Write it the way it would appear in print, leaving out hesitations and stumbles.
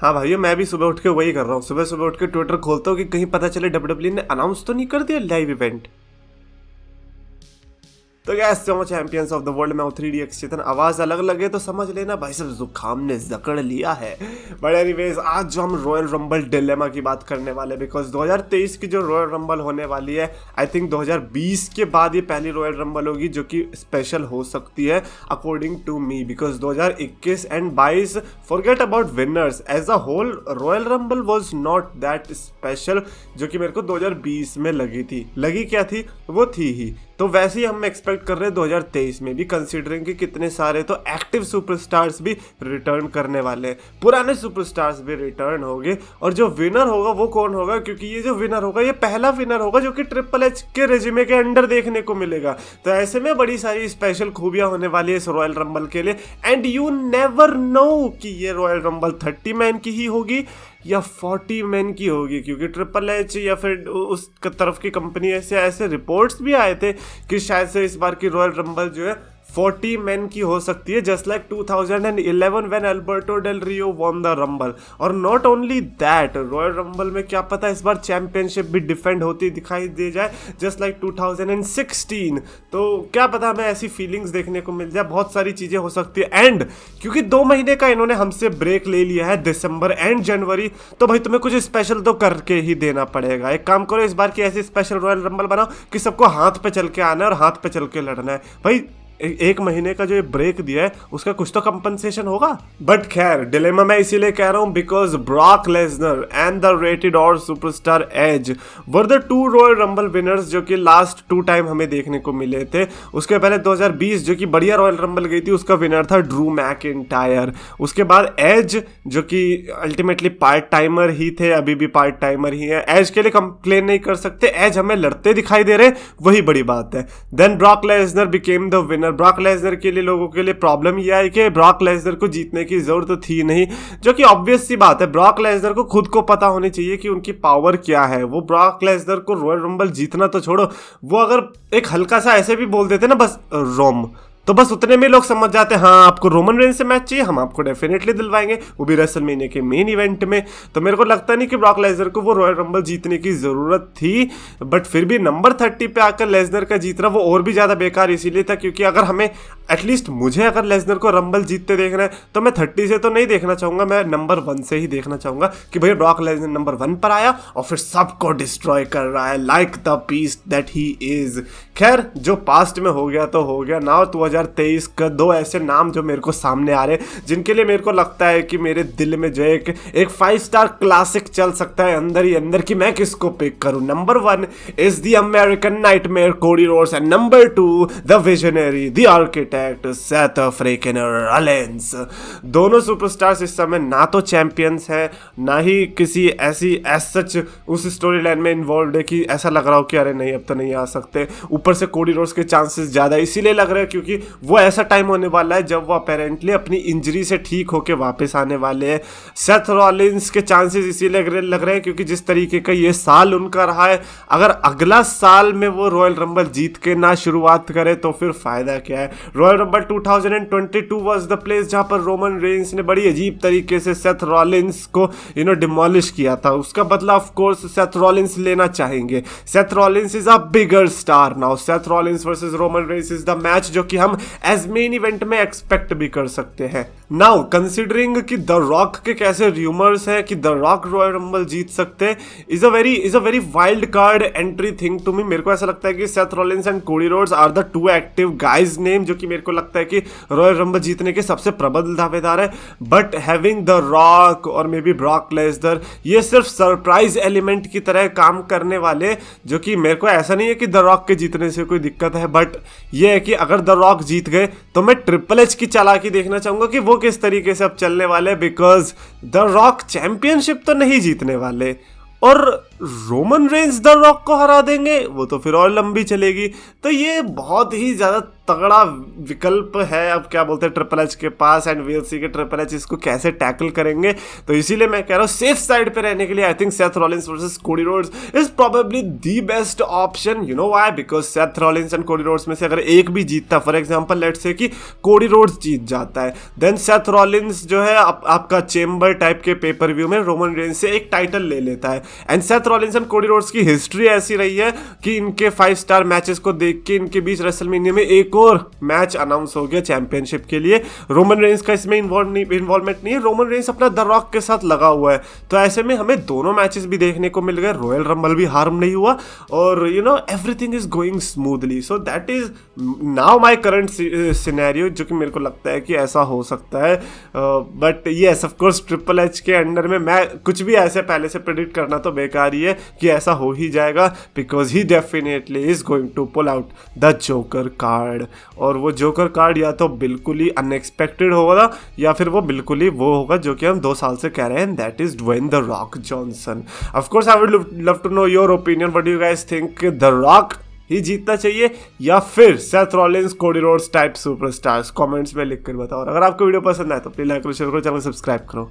हाँ भाई, मैं भी सुबह उठ के वही कर रहा हूँ। सुबह सुबह उठ के ट्विटर खोलता हूँ कि कहीं पता चले WWE ने अनाउंस तो नहीं कर दिया लाइव इवेंट। तो गैस जो चैंपियंस ऑफ द वर्ल्ड में 3DX चेतन आवाज अलग लगे तो समझ लेना भाई सब जुकाम ने जकड़ लिया है। बट एनीवेज आज जो हम रॉयल रंबल डिलेमा की बात करने वाले, बिकॉज 2023 की जो रॉयल रंबल होने वाली है, आई थिंक 2020 के बाद ये पहली रॉयल रंबल होगी जो कि स्पेशल हो सकती है according to me, because 2021 and 22 forget about winners, as a whole Royal Rumble was not that special जो कि मेरे को 2020 में लगी थी। लगी क्या थी? वो थी ही। तो वैसे ही हम एक्सपेक्ट कर रहे हैं 2023 में भी, कंसीडरिंग कि कितने सारे तो एक्टिव सुपरस्टार्स भी रिटर्न करने वाले हैं, पुराने सुपरस्टार्स भी रिटर्न होंगे। और जो विनर होगा वो कौन होगा? क्योंकि ये जो विनर होगा ये पहला विनर होगा जो कि ट्रिपल एच के रेजिमे के अंडर देखने को मिलेगा। तो ऐसे में बड़ी सारी स्पेशल खूबियां होने वाली है इस रॉयल रंबल के लिए। एंड यू नेवर नो कि ये रॉयल रंबल 30 मैन की ही होगी या 40 मैन की होगी, क्योंकि ट्रिपल एच या फिर उस तरफ की कंपनी ऐसे रिपोर्ट्स भी आए थे कि शायद से इस बार की रॉयल रंबल जो है 40 मैन की हो सकती है, just like 2011 when Alberto Del Rio won the Rumble. और not only that, Royal Rumble में क्या पता इस बार चैंपियनशिप भी डिफेंड होती दिखाई दे जाए जस्ट लाइक 2016। तो क्या पता हमें ऐसी फीलिंग्स देखने को मिल जाए, बहुत सारी चीजें हो सकती है। एंड क्योंकि 2 महीने का इन्होंने हमसे ब्रेक ले लिया है, दिसंबर एंड जनवरी, तो भाई तुम्हें कुछ स्पेशल तो करके ही देना पड़ेगा। एक काम करो, इस बार की ऐसी स्पेशल रॉयल रंबल बनाओ कि सबको हाथ पे चल के आना है और हाथ पे चल के लड़ना है। भाई 1 महीने का जो ये ब्रेक दिया है उसका कुछ तो कंपनसेशन होगा। बट खैर डिलेमा मैं इसीलिए कह रहा हूं because Brock Lesnar and the rated R superstar Edge were the 2 Royal Rumble winners जो कि लास्ट 2 टाइम हमें देखने को मिले थे। उसके पहले 2020 जो कि बढ़िया रॉयल रंबल गई थी, उसका विनर था ड्रू मैकिंटायर। उसके बाद एज जो कि अल्टीमेटली पार्ट टाइमर ही थे, अभी भी पार्ट टाइमर ही है। एज के लिए कंप्लेन नहीं कर सकते, एज हमें लड़ते दिखाई दे रहे, वही बड़ी बात है। Then Brock Lesnar became the winner. Brock Lesnar के लिए लोगों के लिए प्रॉब्लम यह है कि ब्रॉक लेसनर को जीतने की जरूरत तो थी नहीं, जो कि ऑब्वियस सी बात है। ब्रॉक लेसनर को खुद को पता होनी चाहिए कि उनकी पावर क्या है। वो ब्रॉक लेसनर को रॉयल रंबल जीतना तो छोड़ो, वो अगर एक हल्का सा ऐसे भी बोल देते ना बस रोम, तो बस उतने में लोग समझ जाते हैं हाँ आपको रोमन रेंज से मैच चाहिए, हम आपको डेफिनेटली दिलवाएंगे, वो भी रेसलमेनिया के मेन इवेंट में। तो मेरे को लगता नहीं कि ब्रॉक लेसनर को वो रॉयल रंबल जीतने की जरूरत थी। बट फिर भी नंबर 30 पे आकर लेसनर का जीतना वो और भी ज्यादा बेकार इसीलिए था क्योंकि अगर हमें एटलीस्ट मुझे अगर लेसनर को रंबल जीतते देखना है तो मैं 30 से तो नहीं देखना चाहूंगा, मैं नंबर 1 से ही देखना चाहूंगा कि भाई ब्रॉक लेसनर नंबर 1 पर आया और फिर सबको डिस्ट्रॉय कर रहा है like the beast that he is. खैर जो पास्ट में हो गया तो हो गया। नाउ 2023 का 2 ऐसे नाम जो मेरे को सामने आ रहे हैं जिनके लिए मेरे को लगता है कि मेरे दिल में जो एक 5 स्टार क्लासिक चल सकता है अंदर ही अंदर कि मैं किसको पिक करूं। Number 1 is the American Nightmare Cody Rhodes and number 2 the visionary the architect Seth freaking Rollins. दोनों सुपरस्टार्स इस समय ना तो चैंपियंस हैं ना ही किसी ऐसी एज सच उस स्टोरी लाइन में इन्वॉल्व है कि ऐसा लग रहा हो कि अरे नहीं अब तो नहीं आ सकते। ऊपर से कोडी रोड्स के चांसेस ज्यादा इसीलिए लग रहे हैं क्योंकि वो ऐसा टाइम होने वाला है जब वो अपेरेंटली अपनी इंजरी से ठीक होके वापस आने वाले हैं। सेथ रॉलिंस के चांसेस इसीलिए लग रहे हैं क्योंकि जिस तरीके का ये साल उनका रहा है, अगर अगला साल में वो रॉयल रंबल जीत के ना शुरुआत करे तो फिर फायदा क्या है। Royal rumble 2022 was the place जहां पर रोमन रेंस ने बड़ी अजीब तरीके से सेथ रॉलिंस को डिमोलिश किया था। उसका बदला ऑफ कोर्स सेथ रॉलिंस लेना चाहेंगे। Seth Rollins is a bigger star now. Seth Rollins versus Roman Reigns is the match जो कि हम एज मेन इवेंट में एक्सपेक्ट भी कर सकते हैं। नाउ कंसीडरिंग कि द रॉक के कैसे रूमर्स है कि द रॉक रॉयल रंबल जीत सकते हैं, is a very wild card entry thing to me. मेरे को ऐसा लगता है कि Seth Rollins and Cody Rhodes are the 2 active guys name जो कि मेरे को लगता है कि रॉयल रंबल जीतने के सबसे प्रबल दावेदार है। बट हैविंग द रॉक और मे बी ब्रॉक लेसनर, ये सिर्फ सरप्राइज एलिमेंट की तरह काम करने वाले, जो कि मेरे को ऐसा नहीं है कि द रॉक के जीतने से कोई दिक्कत है, बट ये है कि अगर द रॉक जीत गए तो मैं ट्रिपल एच की चालाकी देखना चाहूंगा कि वो किस तरीके से अब चलने वाले, बिकॉज द रॉक चैंपियनशिप तो नहीं जीतने वाले और रोमन रेंस द रॉक को हरा देंगे, वो तो फिर और लंबी चलेगी। तो ये बहुत ही ज़्यादा तगड़ा विकल्प है, अब क्या बोलते हैं, ट्रिपल एच के पास, एंड वीएल सी के ट्रिपल एच इसको कैसे टैकल करेंगे। तो इसीलिए मैं कह रहा हूँ सेफ साइड पे रहने के लिए I think Seth Rollins versus Cody Rhodes is probably the best option. You know why? Because Seth Rollins and Cody roads में से अगर एक भी जीतता, फॉर एग्जांपल लेट्स से कि कोडी रोड्स जीत जाता है, देन सेथ रॉलिंस जो है आपका चेम्बर टाइप के पेपर व्यू में रोमन रेंस से एक टाइटल ले लेता है। And Seth Rollins and Cody roads की हिस्ट्री ऐसी रही है कि इनके 5 स्टार मैचेस को देख के इनके बीच रेसलमेनिया में एक और मैच अनाउंस हो गया चैंपियनशिप के लिए। रोमन रेंस का इसमें इन्वॉल्वमेंट नहीं है, रोमन रेंस अपना द रॉक के साथ लगा हुआ है। तो ऐसे में हमें दोनों मैचेस भी देखने को मिल गए, रॉयल रंबल भी हार्म नहीं हुआ, और you know everything is going smoothly. So that is now my current scenario, जो कि मेरे को लगता है कि ऐसा हो सकता है। But yes of course triple H के अंडर में मैं कुछ भी ऐसे पहले से प्रेडिक्ट करना तो बेकार ही है कि ऐसा हो ही जाएगा, because he definitely is going to pull out the joker card. और वो जोकर कार्ड या तो बिल्कुल ही अनएक्सपेक्टेड होगा या फिर वो बिल्कुल ही वो होगा जो कि हम 2 साल से कह रहे हैं, that is Dwayne the Rock Johnson. Of course I would love to know your opinion, what do you guys think, the Rock ही जीतना चाहिए या फिर Seth Rollins, Cody Rhodes type superstars? Comments में लिख कर बताओ। और अगर आपको वीडियो पसंद आए तो प्लीज लाइक करो, शेयर करो, चैनल सब्सक्राइब करो।